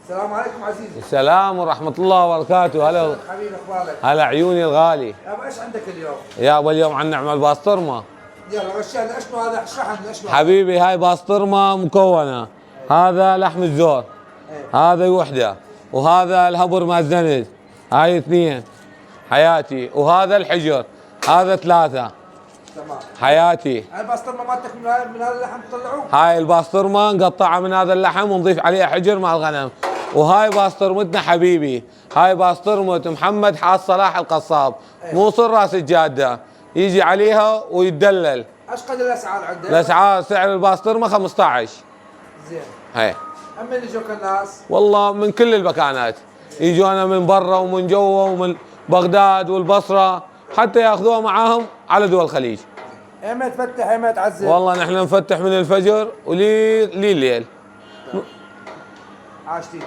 السلام عليكم عزيزي. السلام ورحمة الله وبركاته. هلا حبيبي اخبارك؟ هلا عيوني الغالي. يابا ايش عندك اليوم؟ يابا اليوم عنا نعمل باسطرمة. يلا غشانا شنو هذا؟ اشرح لنا شنو حبيبي هاي باسطرمة مكونة. هذا لحم الزور، هذا وحدة، وهذا الهبر مع الزند، هاي اثنين حياتي، وهذا الحجر، هذا ثلاثة تمام حياتي. هاي البسطرمه مالتك من هذا اللحم تطلعوه؟ هاي الباسطرمة نقطعها من هذا اللحم ونضيف عليها حجر مع الغنم. وهاي باسطرمتنا حبيبي، هاي باسطرمة محمد حاج صلاح القصاب، موصل راس الجادة، يجي عليها ويتدلل. ايش قدر الاسعار عندك؟ الاسعار سعر الباسطرمة 15. زين. هي من يجوك الناس؟ والله من كل المكانات، يجونا من برا ومن جوا ومن بغداد والبصرة، حتى ياخذوها معاهم على دول الخليج. ايمتى تفتح ايمتى تعزل؟ والله نحن نفتح من الفجر ولي الليل. عاش تيدك.